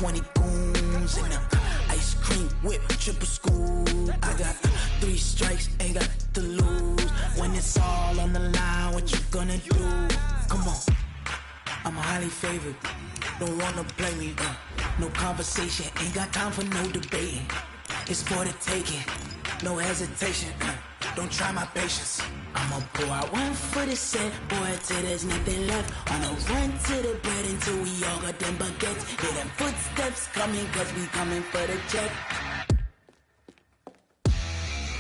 20 goons in them. Ice cream whip, triple scoop. I got 3 strikes, ain't got to lose. When it's all on the line, what you gonna do? Come on, I'm highly favored. Don't wanna play me, no conversation, ain't got time for no debating. It's for the taking, no hesitation. Don't try my patience. I'ma pour out one for the set, boy, till there's nothing left. On a run to the bread until we all got them baguettes. Hear them footsteps coming, cause we coming for the check.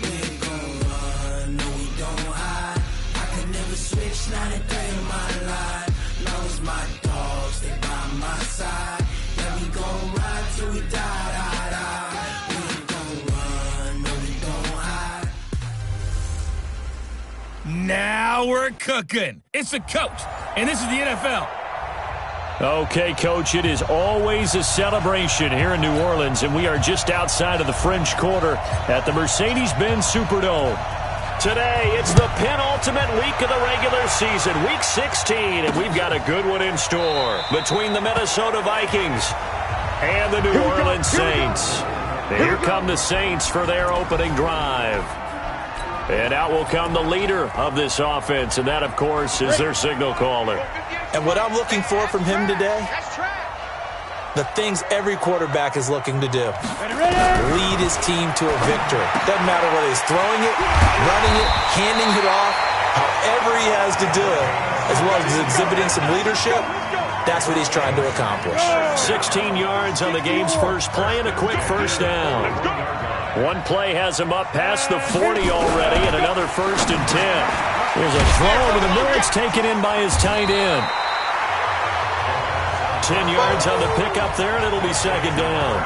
We ain't gon' run, no we don't hide. I can never switch, not a day in my life. Long as my dogs stay by my side. Yeah, we gon' ride till we die, die, die. We ain't gon' run, no we don't hide. Now we're cooking. It's the coach, and this is the NFL. Okay, Coach, it is always a celebration here in New Orleans, and we are just outside of the French Quarter at the Mercedes-Benz Superdome. Today, it's the penultimate week of the regular season, Week 16, and we've got a good one in store between the Minnesota Vikings and the New Orleans Saints. Here come the Saints for their opening drive. And out will come the leader of this offense, and that, of course, is their signal caller. And what I'm looking for from him today, the things every quarterback is looking to do. Lead his team to a victory. Doesn't matter whether he's throwing it, running it, handing it off, however he has to do it, as well as exhibiting some leadership, that's what he's trying to accomplish. 16 yards on the game's first play and a quick first down. One play has him up past the 40 already, and another 1st and 10. There's a throw over the middle. It's taken in by his tight end. 10 yards on the pickup there, and it'll be 2nd down.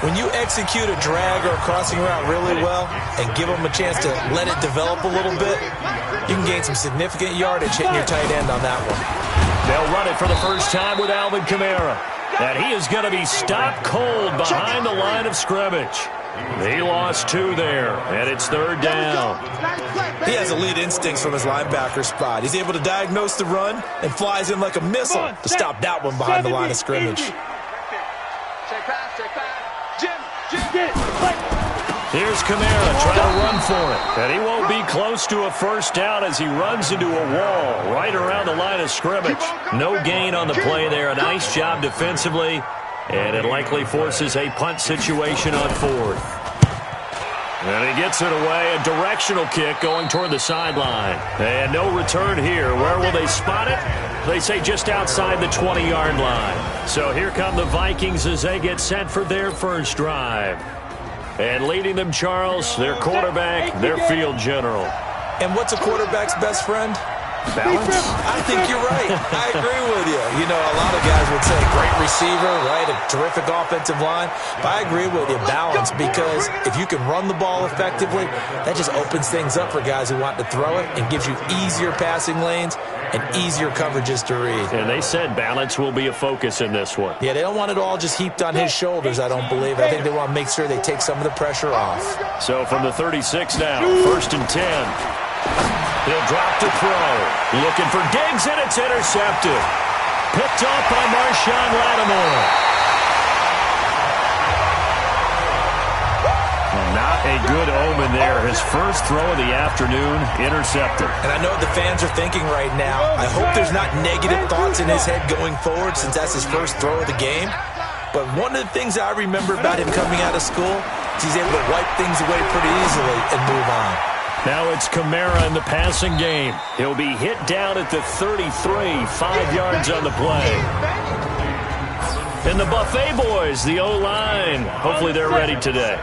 When you execute a drag or a crossing route really well and give them a chance to let it develop a little bit, you can gain some significant yardage hitting your tight end on that one. They'll run it for the first time with Alvin Kamara. And he is going to be stopped cold behind the line of scrimmage. He lost 2 there, and it's 3rd down. He has elite instincts from his linebacker spot. He's able to diagnose the run and flies in like a missile to stop that one behind the line of scrimmage. Here's Kamara trying to run for it, and he won't be close to a first down as he runs into a wall right around the line of scrimmage. No gain on the play there. A nice job defensively, and it likely forces a punt situation on 4th. And he gets it away, a directional kick going toward the sideline. And no return here. Where will they spot it? They say just outside the 20-yard line. So here come the Vikings as they get set for their first drive. And leading them, Charles, their quarterback, their field general. And what's a quarterback's best friend? Balance? I think you're right. I agree with you. You know, a lot of guys would say great receiver, right? A terrific offensive line. But I agree with you, balance, because if you can run the ball effectively, that just opens things up for guys who want to throw it and gives you easier passing lanes and easier coverages to read. And they said balance will be a focus in this one. Yeah, they don't want it all just heaped on his shoulders, I don't believe. I think they want to make sure they take some of the pressure off. So from the 36 now, 1st and 10. He'll drop to throw. Looking for Diggs, and it's intercepted. Picked off by Marshawn Lattimore. Not a good omen there. His first throw of the afternoon, intercepted. And I know what the fans are thinking right now. I hope there's not negative thoughts in his head going forward since that's his first throw of the game. But one of the things I remember about him coming out of school is he's able to wipe things away pretty easily and move on. Now it's Kamara in the passing game. He'll be hit down at the 33, 5 yards on the play. And the Buffet boys, the O-line, hopefully they're ready today.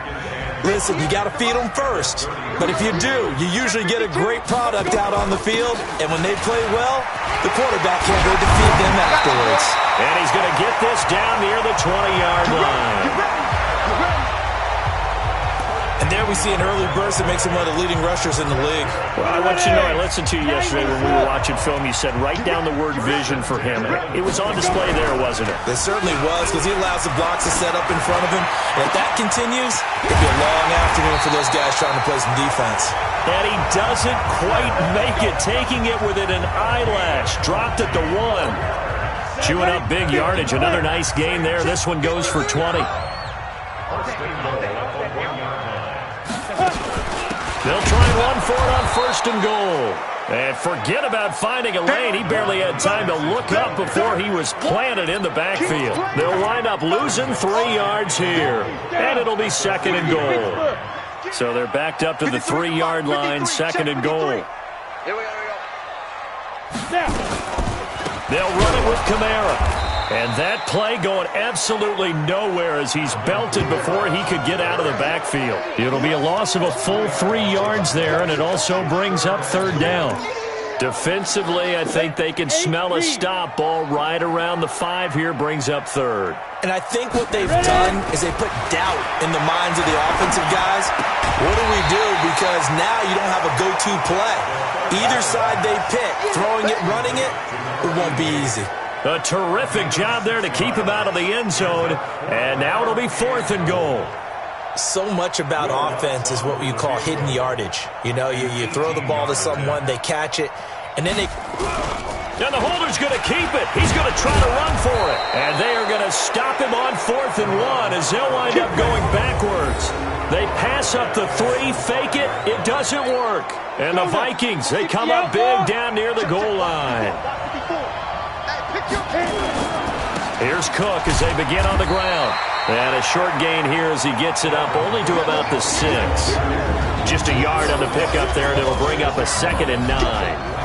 Listen, you got to feed them first. But if you do, you usually get a great product out on the field. And when they play well, the quarterback can't wait to feed them afterwards. And he's going to get this down near the 20-yard line. And there we see an early burst that makes him one of the leading rushers in the league. Well, I want you to know, I listened to you yesterday when we were watching film. You said write down the word vision for him. It was on display there, wasn't it? It certainly was, because he allows the blocks to set up in front of him. And if that continues, it'll be a long afternoon for those guys trying to play some defense. And he doesn't quite make it, taking it within an eyelash. Dropped at the 1. Chewing up big yardage. Another nice gain there. This one goes for 20. They'll try and run for it on 1st and goal. And forget about finding a lane. He barely had time to look up before he was planted in the backfield. They'll wind up losing 3 yards here. And it'll be 2nd and goal. So they're backed up to the 3-yard line, 2nd and goal. They'll run it with Kamara. And that play going absolutely nowhere as he's belted before he could get out of the backfield. It'll be a loss of a full 3 yards there, and it also brings up 3rd down. Defensively, I think they can smell a stop. Ball right around the 5 here, brings up 3rd. And I think what they've done is they put doubt in the minds of the offensive guys. What do we do? Because now you don't have a go-to play. Either side they pick, throwing it, running it, it won't be easy. A terrific job there to keep him out of the end zone. And now it'll be 4th and goal. So much about offense is what you call hidden yardage. You know, you throw the ball to someone, they catch it, and then they... And the holder's going to keep it. He's going to try to run for it. And they are going to stop him on 4th and 1 as they'll wind up going backwards. They pass up the 3, fake it. It doesn't work. And the Vikings, they come up big down near the goal line. Here's Cook as they begin on the ground. And a short gain here as he gets it up only to about the 6. Just a yard on the pickup there, and it'll bring up a 2nd and 9.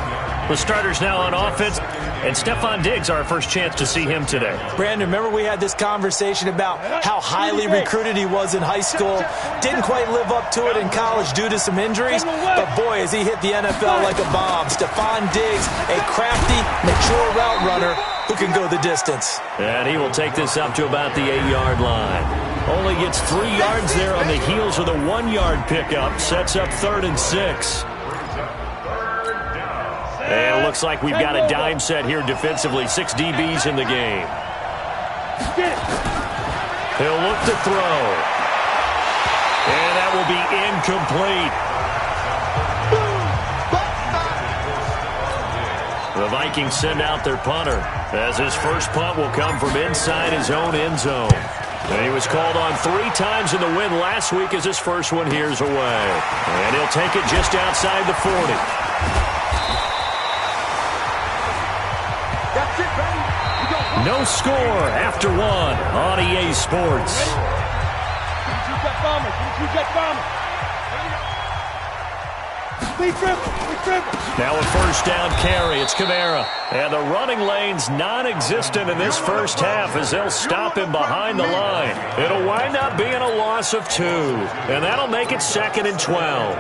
The starters now on offense, and Stephon Diggs, our first chance to see him today. Brandon, remember we had this conversation about how highly recruited he was in high school. Didn't quite live up to it in college due to some injuries, but boy, has he hit the NFL like a bomb. Stephon Diggs, a crafty, mature route runner who can go the distance. And he will take this up to about the 8-yard line. Only gets 3 yards there on the heels of the 1-yard pickup. Sets up 3rd and 6. And it looks like we've got a dime set here defensively. 6 DBs in the game. He'll look to throw. And that will be incomplete. The Vikings send out their punter as his first punt will come from inside his own end zone. And he was called on 3 times in the win last week as his first one here's away. And he'll take it just outside the 40. No score after 1 on EA Sports. Now a first down carry. It's Kamara. And the running lane's non-existent in this first half as they'll stop him behind the line. It'll wind up being a loss of 2. And that'll make it 2nd and 12.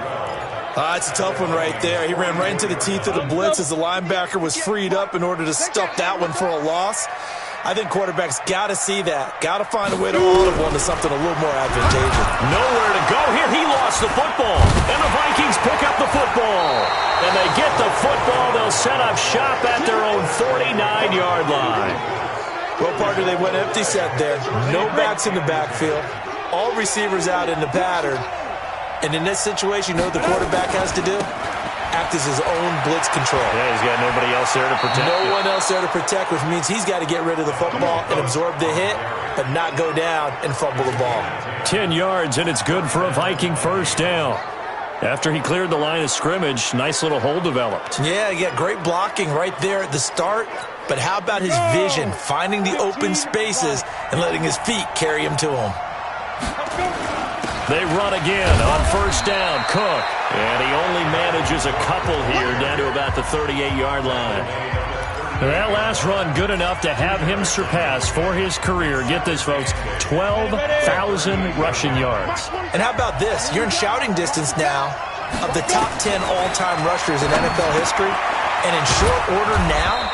It's a tough one right there. He ran right into the teeth of the blitz as the linebacker was freed up in order to stuff that one for a loss. I think quarterbacks got to see that. Got to find a way to audible into something a little more advantageous. Nowhere to go here. He lost the football. And the Vikings pick up the football. And they get the football. They'll set up shop at their own 49-yard line. Well, partner, they went empty set there. No backs in the backfield. All receivers out in the pattern. And in this situation, you know what the quarterback has to do? Act as his own blitz control. Yeah, he's got nobody else there to protect. No one else there to protect, which means he's got to get rid of the football and absorb the hit, but not go down and fumble the ball. 10 yards, and it's good for a Viking first down. After he cleared the line of scrimmage, nice little hole developed. Yeah, great blocking right there at the start. But how about his vision, finding the open spaces and letting his feet carry him to him? They run again on first down. Cook. And he only manages a couple here down to about the 38-yard line. That last run good enough to have him surpass for his career. Get this, folks, 12,000 rushing yards. And how about this? You're in shouting distance now of the top 10 all-time rushers in NFL history. And in short order now,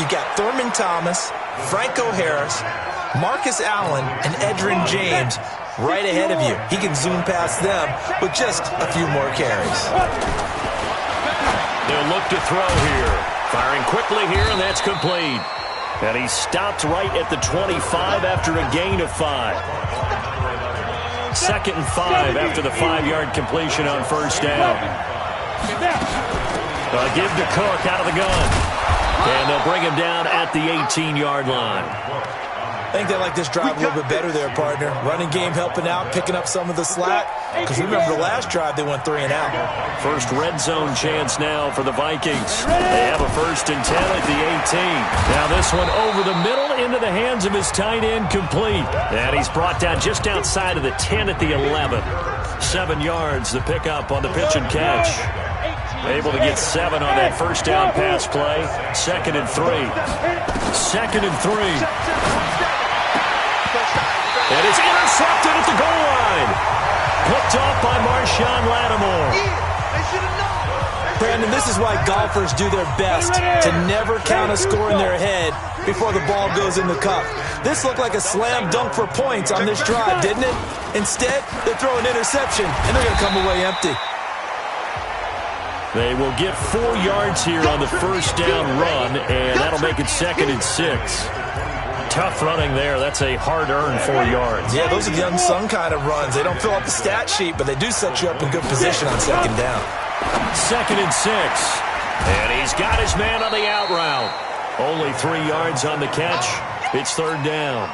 you've got Thurman Thomas, Franco Harris, Marcus Allen, and Edgerrin James right ahead of you. He can zoom past them with just a few more carries. They'll look to throw here. Firing quickly here, and that's complete. And he stopped right at the 25 after a gain of 5. 2nd and 5 after the 5-yard completion on first down. Give to Cook out of the gun. And they'll bring him down at the 18-yard line. I think they like this drive a little bit better there, partner. Running game helping out, picking up some of the slack. Because remember the last drive, they went 3 and out. First red zone chance now for the Vikings. They have a 1st and 10 at the 18. Now this one over the middle into the hands of his tight end, complete. And he's brought down just outside of the 10 at the 11. 7 yards the pickup on the pitch and catch. Able to get 7 on that first down pass play. 2nd and 3. 2nd and 3. And it's intercepted at the goal line. Picked off by Marshawn Lattimore. Brandon, this is why golfers do their best to never count a score in their head before the ball goes in the cup. This looked like a slam dunk for points on this drive, didn't it? Instead, they throw an interception, and they're going to come away empty. They will get 4 yards here on the first down run, and that'll make it 2nd and 6. Tough running there. That's a hard-earned 4 yards. Yeah, those are the unsung kind of runs. They don't fill up the stat sheet, but they do set you up in good position on 2nd down. 2nd and 6. And he's got his man on the out route. Only 3 yards on the catch. It's 3rd down.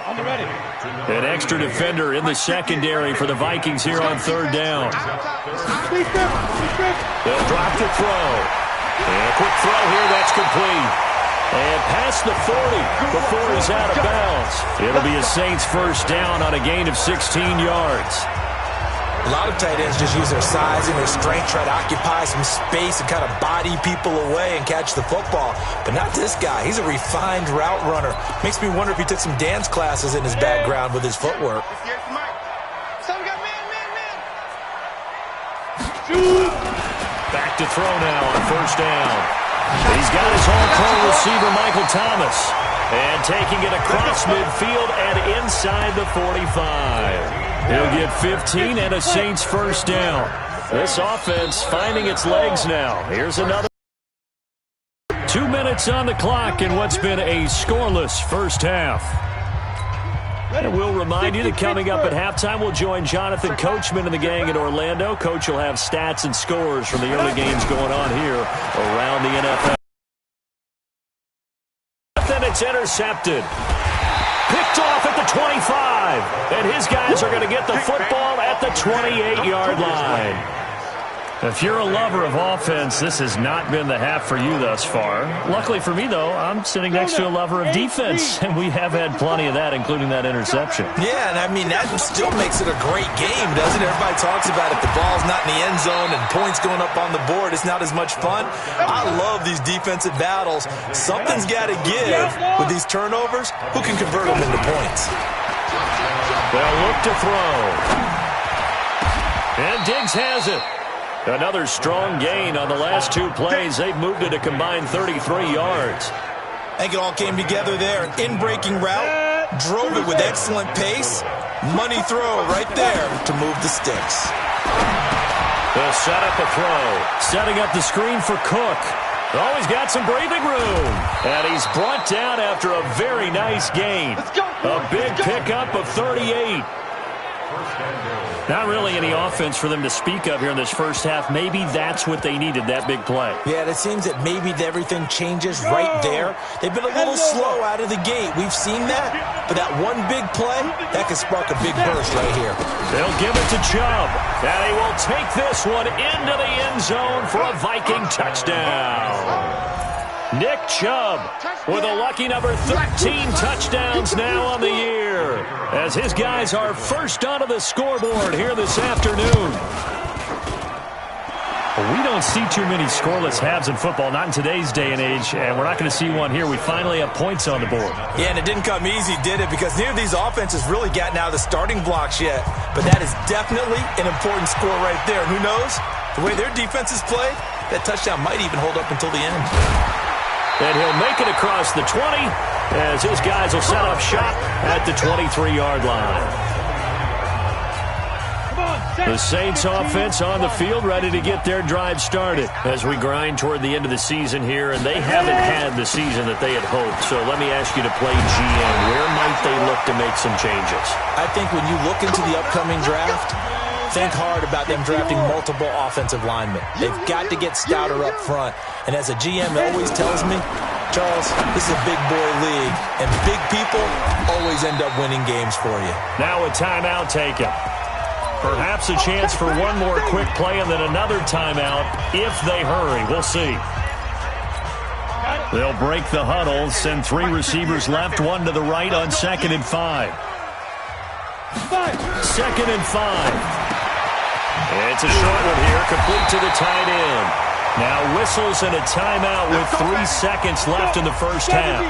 An extra defender in the secondary for the Vikings here on 3rd down. They'll drop the throw. And a quick throw here. That's complete. And past the 40 before he's out of bounds. It'll be a Saints 1st down on a gain of 16 yards. A lot of tight ends just use their size and their strength, try to occupy some space and kind of body people away and catch the football. But not this guy. He's a refined route runner. Makes me wonder if he took some dance classes in his background with his footwork. Back to throw now on 1st down. He's got his all-pro receiver, Michael Thomas. And taking it across midfield and inside the 45. He'll get 15 and a Saints 1st down. This offense finding its legs now. Here's another. 2 minutes on the clock in what's been a scoreless first half. And we'll remind you that coming up at halftime, we'll join Jonathan Coachman and the gang in Orlando. Coach will have stats and scores from the early games going on here around the NFL. Then it's intercepted. Picked off at the 25. And his guys are going to get the football at the 28-yard line. If you're a lover of offense, this has not been the half for you thus far. Luckily for me, though, I'm sitting next to a lover of defense, and we have had plenty of that, including that interception. Yeah, and I mean, that still makes it a great game, doesn't it? Everybody talks about if the ball's not in the end zone and points going up on the board, it's not as much fun. I love these defensive battles. Something's got to give with these turnovers. Who can convert them into points? They'll look to throw. And Diggs has it. Another strong gain on the last 2 plays. They've moved it a combined 33 yards. I think it all came together there. In-breaking route, drove it with excellent pace. Money throw right there to move the sticks. They'll set up a throw. Setting up the screen for Cook. Oh, he's got some breathing room. And he's brought down after a very nice gain. A big pickup of 38. Not really any offense for them to speak of here in this first half. Maybe that's what they needed, that big play. Yeah, it seems that maybe everything changes right there. They've been a little slow out of the gate. We've seen that. But that one big play, that could spark a big burst right here. They'll give it to Chubb. And he will take this one into the end zone for a Viking touchdown. Nick Chubb with a lucky number 13 touchdowns now on the year, as his guys are first onto the scoreboard here this afternoon. We don't see too many scoreless halves in football, not in today's day and age, and we're not going to see one here. We finally have points on the board. Yeah, and it didn't come easy, did it? Because neither of these offenses really gotten out of the starting blocks yet. But that is definitely an important score right there. Who knows? The way their defenses play, that touchdown might even hold up until the end. And he'll make it across the 20 as his guys will set up shop at the 23-yard line. The Saints offense on the field ready to get their drive started as we grind toward the end of the season here, and they haven't had the season that they had hoped. So let me ask you to play GM. Where might they look to make some changes? I think when you look into the upcoming draft, think hard about them drafting multiple offensive linemen. They've got to get stouter up front. And as a GM always tells me, Charles, this is a big boy league, and big people always end up winning games for you. Now a timeout taken. Perhaps a chance for one more quick play and then another timeout if they hurry. We'll see. They'll break the huddle, send 3 receivers left, 1 to the right on 2nd and 5. 2nd and 5. It's a short one here, complete to the tight end. Now whistles and a timeout with 3 seconds left in the first half.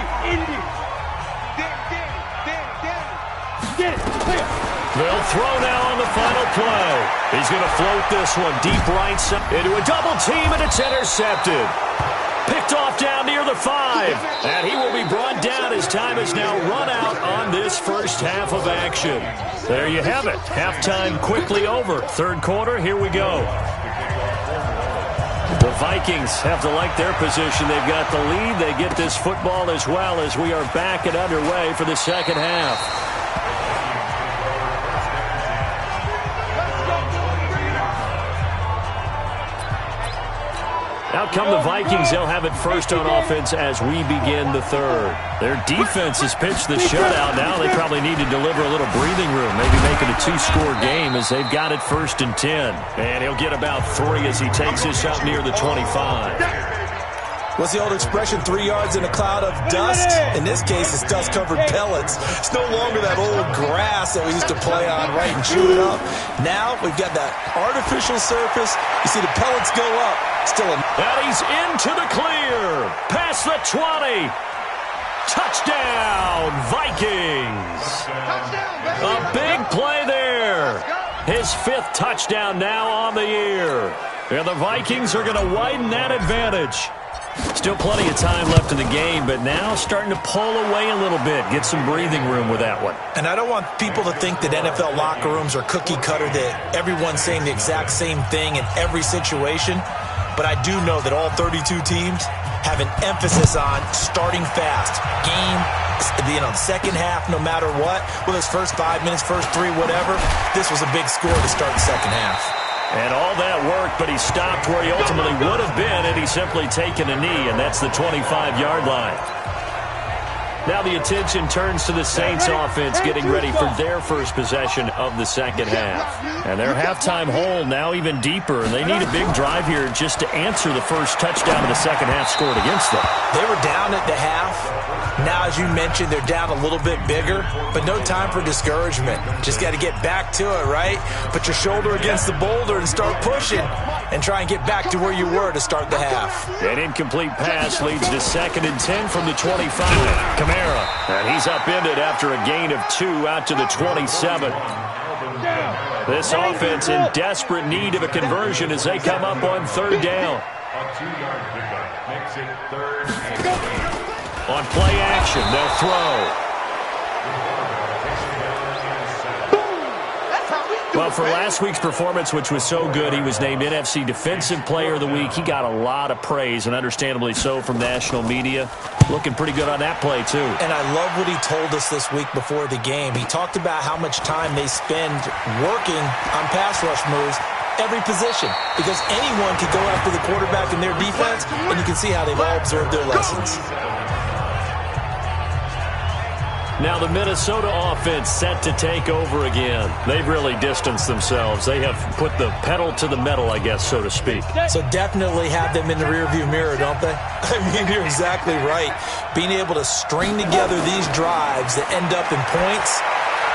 They'll throw now on the final play. He's going to float this one deep right into a double team, and it's intercepted. Picked off down near the 5. And he will be brought down as time has now run out on this first half of action. There you have it. Halftime quickly over. Third quarter, here we go. The Vikings have to like their position. They've got the lead. They get this football as well as we are back and underway for the second half. Out come the Vikings. They'll have it first on offense as we begin the third. Their defense has pitched the shutout. Now they probably need to deliver a little breathing room, maybe make it a 2-score game as they've got it 1st and 10. And he'll get about 3 as he takes this up near the 25. What's the old expression, 3 yards in a cloud of dust? In this case, it's dust-covered pellets. It's no longer that old grass that we used to play on, right, and chew it up. Now we've got that artificial surface. You see the pellets go up. Still a... And he's into the clear. Past the 20. Touchdown, Vikings. A big play there. His 5th touchdown now on the year. And the Vikings are going to widen that advantage. Still plenty of time left in the game, but now starting to pull away a little bit. Get some breathing room with that one. And I don't want people to think that NFL locker rooms are cookie cutter, that everyone's saying the exact same thing in every situation. But I do know that all 32 teams have an emphasis on starting fast. Game, second half, no matter what. Whether it's first 5 minutes, first 3, whatever. This was a big score to start the second half. And all that worked, but he stopped where he ultimately would have been had he simply taken a knee, and that's the 25-yard line. Now the attention turns to the Saints offense getting ready for their first possession of the second half. And their halftime hole now even deeper, and they need a big drive here just to answer the first touchdown of the second half scored against them. They were down at the half. Now, as you mentioned, they're down a little bit bigger, but no time for discouragement. Just got to get back to it, right? Put your shoulder against the boulder and start pushing and try and get back to where you were to start the half. An incomplete pass leads to 2nd and 10 from the 25. Kamara, and he's upended after a gain of 2 out to the 27. This offense in desperate need of a conversion as they come up on 3rd down. On play action, they'll throw. Well, for last week's performance, which was so good, he was named NFC Defensive Player of the Week. He got a lot of praise, and understandably so, from national media. Looking pretty good on that play, too. And I love what he told us this week before the game. He talked about how much time they spend working on pass rush moves, every position, because anyone can go after the quarterback in their defense, and you can see how they've all observed their lessons. Now the Minnesota offense set to take over again. They've really distanced themselves. They have put the pedal to the metal, I guess, so to speak. So definitely have them in the rearview mirror, don't they? I mean, you're exactly right. Being able to string together these drives that end up in points,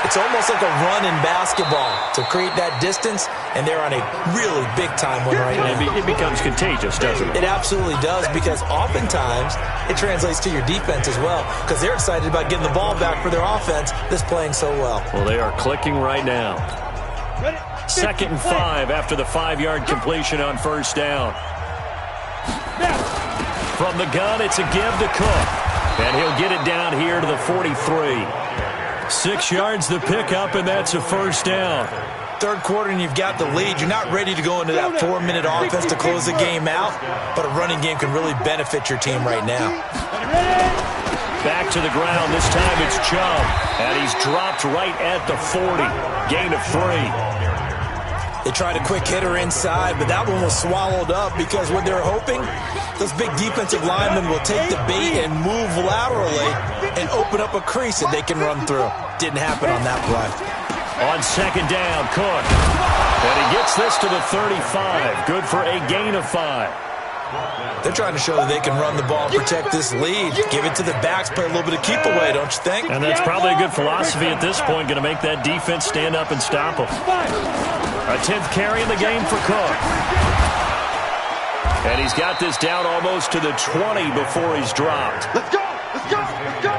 it's almost like a run in basketball to create that distance, and they're on a really big-time one right now. It becomes contagious, doesn't it? It absolutely does, because oftentimes it translates to your defense as well, because they're excited about getting the ball back for their offense that's playing so well. Well, they are clicking right now. 2nd and 5 after the 5-yard completion on 1st down. From the gun, it's a give to Cook, and he'll get it down here to the 43. 6 yards the pickup, and that's a 1st down. Third quarter, and you've got the lead. You're not ready to go into that 4-minute offense to close the game out, but a running game can really benefit your team right now. Back to the ground. This time it's Chubb, and he's dropped right at the 40. Gain of 3. They tried a quick hitter inside, but that one was swallowed up because what they're hoping, those big defensive linemen will take the bait and move laterally and open up a crease that they can run through. Didn't happen on that play. On second down, Cook. And he gets this to the 35. Good for a gain of 5. They're trying to show that they can run the ball and protect this lead. Give it to the backs, play a little bit of keep away, don't you think? And that's probably a good philosophy at this point, going to make that defense stand up and stop them. A 10th carry in the game for Cook. And he's got this down almost to the 20 before he's dropped. Let's go! Let's go! Let's go!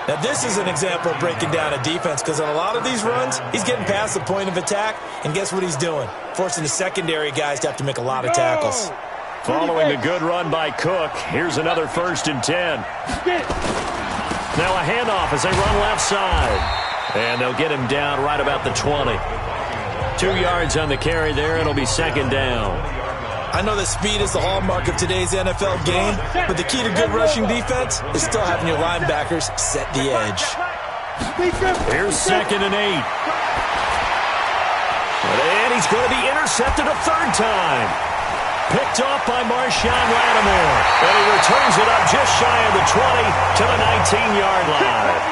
Now, this is an example of breaking down a defense because on a lot of these runs, he's getting past the point of attack, and guess what he's doing? Forcing the secondary guys to have to make a lot of tackles. Following a good run by Cook, here's another 1st and 10. Now a handoff as they run left side. And they'll get him down right about the 20. 2 yards on the carry there, and it'll be 2nd down. I know that speed is the hallmark of today's NFL game, but the key to good rushing defense is still having your linebackers set the edge. Here's 2nd and 8. And he's going to be intercepted a 3rd time. Picked off by Marshawn Lattimore. And he returns it up just shy of the 20 to the 19-yard line.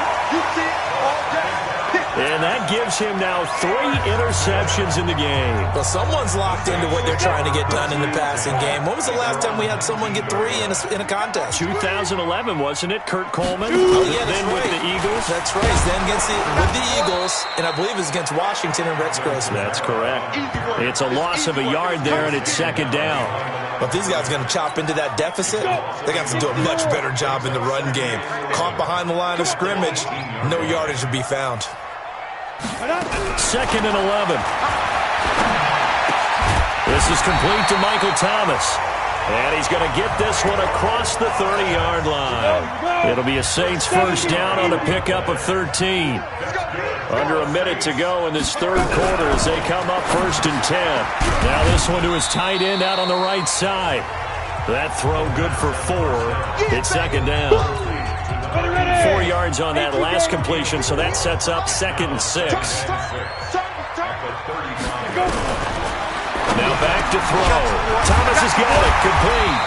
And that gives him now 3 interceptions in the game. Well, someone's locked into what they're trying to get done in the passing game. When was the last time we had someone get 3 in a contest? 2011, wasn't it? Kurt Coleman? Oh, yeah, then right. with the Eagles? That's right. Then with the Eagles, and I believe it's against Washington and Rex Grossman. That's correct. It's a loss of a yard there, and it's 2nd down. But these guys are going to chop into that deficit. They got to do a much better job in the run game. Caught behind the line of scrimmage, no yardage to be found. 2nd and 11. This is complete to Michael Thomas. And he's going to get this one across the 30-yard line. It'll be a Saints 1st down on a pickup of 13. Under a minute to go in this 3rd quarter as they come up 1st and 10. Now this one to his tight end out on the right side. That throw good for 4. It's 2nd down. 4 yards on that last completion, so that sets up 2nd and 6. Now back to throw. Thomas has got it, complete.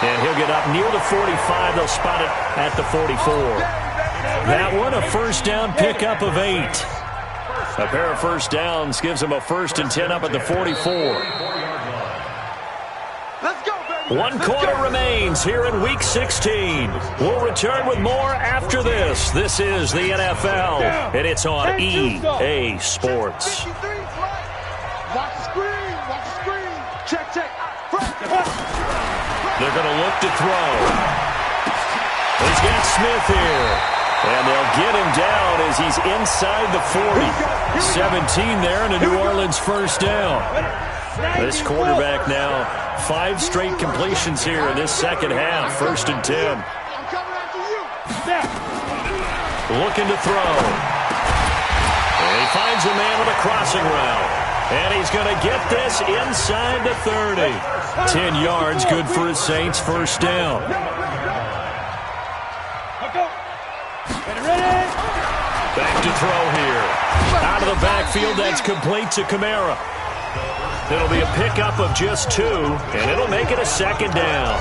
And he'll get up near the 45. They'll spot it at the 44. That one, a 1st down pickup of 8. A pair of 1st downs gives them a 1st and 10 up at the 44. 1 quarter remains here in Week 16. We'll return with more after this. This is the NFL, and it's on EA Sports. Watch the screen. Watch the screen. Check, check. They're going to look to throw. He's got Smith here. And they'll get him down as he's inside the 40. 17 there and a New Orleans 1st down. This quarterback now 5 straight completions here in this 2nd half. 1st and 10. Looking to throw. And he finds a man with a crossing route. And he's going to get this inside the 30. 10 yards, good for his Saints 1st down. Back to throw here. Out of the backfield, that's complete to Kamara. It'll be a pickup of just 2, and it'll make it a 2nd down.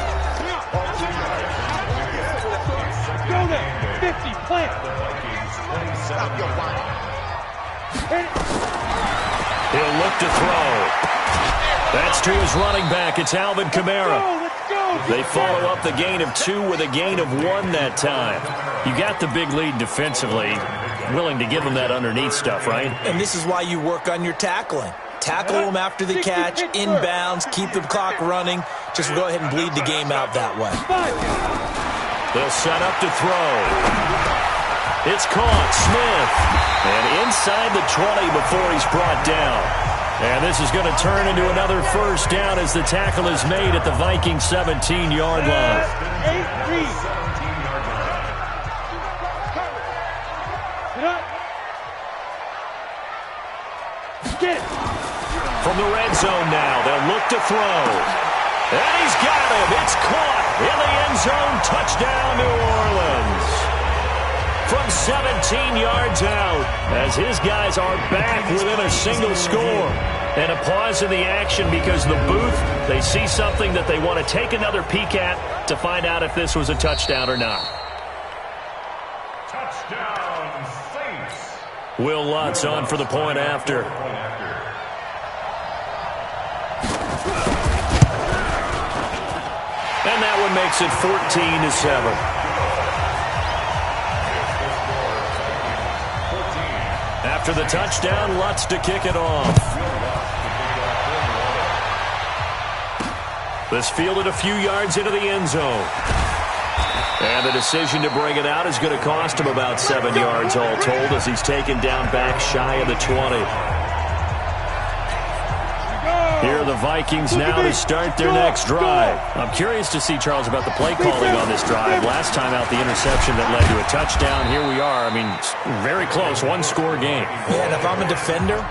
Go there. 50, plant. He'll look to throw. That's to his running back. It's Alvin Kamara. They follow up the gain of 2 with a gain of 1 that time. You got the big lead defensively. Willing to give them that underneath stuff, right? And this is why you work on your tackling. Tackle them after the catch, inbounds, keep the clock running. Just go ahead and bleed the game out that way. They'll set up to throw. It's caught. Smith. And inside the 20 before he's brought down. And this is going to turn into another 1st down as the tackle is made at the Vikings 17-yard line. From the red zone now, they'll look to throw. And he's got him. It's caught in the end zone. Touchdown, New Orleans. from 17 yards out as his guys are back within a single score. And a pause in the action because the booth, they see something that they want to take another peek at to find out if this was a touchdown or not. Touchdown, Saints. Will Lutz on for the point after. And that one makes it 14-7. After the touchdown, Lutz to kick it off. This fielded a few yards into the end zone. And the decision to bring it out is going to cost him about 7 yards all told as he's taken down back shy of the 20. Here are the Vikings now to start their next drive. I'm curious to see, Charles, about the play calling on this drive. Last time out, the interception that led to a touchdown. Here we are. I mean, very close, one-score game. Yeah, and if I'm a defender,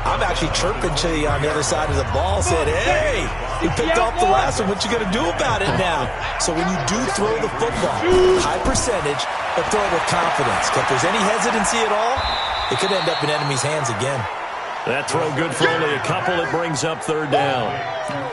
I'm actually chirping to you on the other side of the ball, said, hey, you picked off the last one. What you going to do about it now? So when you do throw the football, high percentage, but throw it with confidence. If there's any hesitancy at all, it could end up in enemy's hands again. That throw good for only a couple. It brings up third down.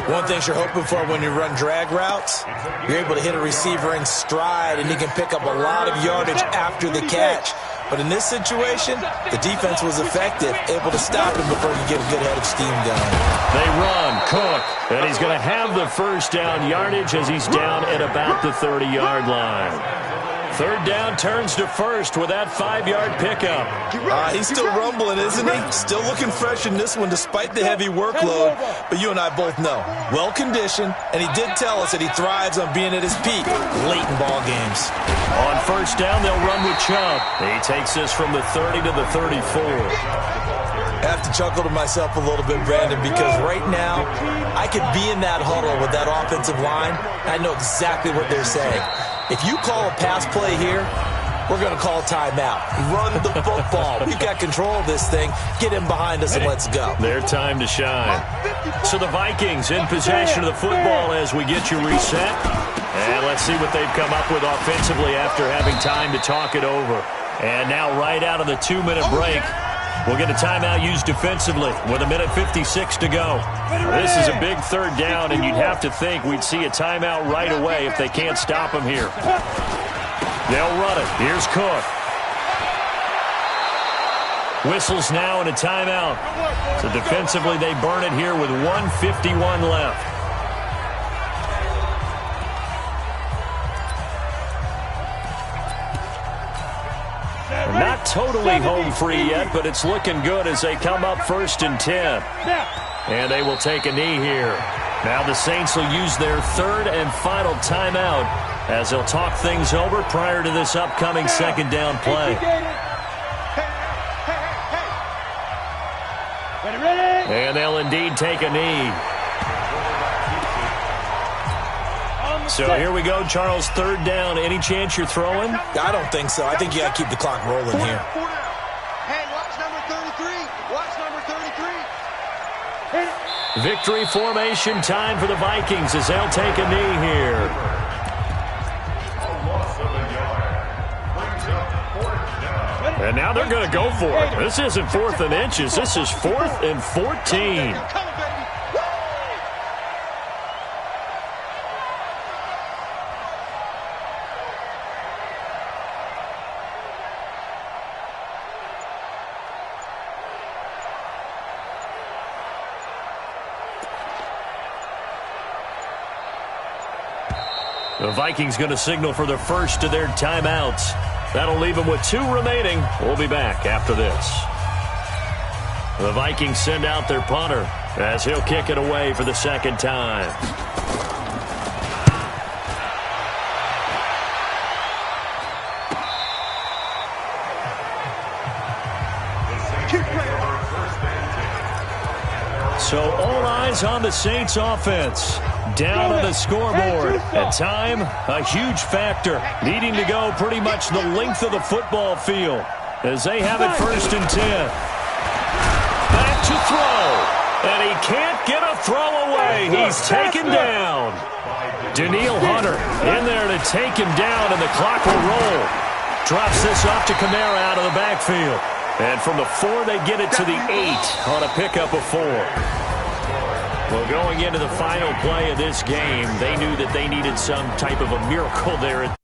One thing you're hoping for when you run drag routes, you're able to hit a receiver in stride, and he can pick up a lot of yardage after the catch. But in this situation, the defense was effective, able to stop him before he get a good head of steam going. They run, Cook, and he's going to have the first down yardage as he's down at about the 30-yard line. Third down turns to first with that 5-yard pickup. He's still rumbling, isn't he? Still looking fresh in this one despite the heavy workload. But you and I both know, well-conditioned, and he did tell us that he thrives on being at his peak late in ball games. On first down, they'll run with Chubb. He takes this from the 30 to the 34. I have to chuckle to myself a little bit, Brandon, because right now I could be in that huddle with that offensive line. I know exactly what they're saying. If you call a pass play here, we're going to call timeout. Run the football. We've got control of this thing. Get him behind us and let's go. Their time to shine. So the Vikings in possession of the football as we get you reset. And let's see what they've come up with offensively after having time to talk it over. And now right out of the 2-minute break, we'll get a timeout used defensively with 1:56 to go. This is a big third down, and you'd have to think we'd see a timeout right away if they can't stop him here. They'll run it. Here's Cook. Whistles now and a timeout. So defensively, they burn it here with 1:51 left. Not totally home free yet, but it's looking good as they come up 1st and 10. And they will take a knee here. Now the Saints will use their third and final timeout as they'll talk things over prior to this upcoming second down play. And they'll indeed take a knee. So here we go, Charles, third down. Any chance you're throwing? I don't think so. I think you got to keep the clock rolling here. Hey, watch number 33. Watch number 33. Victory formation time for the Vikings as they'll take a knee here. And now they're going to go for it. This isn't 4th and inches. This is 4th and 14. The Vikings going to signal for the first of their timeouts. That'll leave them with 2 remaining. We'll be back after this. The Vikings send out their punter as he'll kick it away for the second time. So all eyes on the Saints offense. Down on the scoreboard. At time, a huge factor. Needing to go pretty much the length of the football field as they have it 1st and 10. Back to throw. And he can't get a throw away. He's taken down. Daniil Hunter in there to take him down, and the clock will roll. Drops this off to Kamara out of the backfield. And from the 4, they get it to the 8 on a pickup of 4. Well, going into the final play of this game, they knew that they needed some type of a miracle there.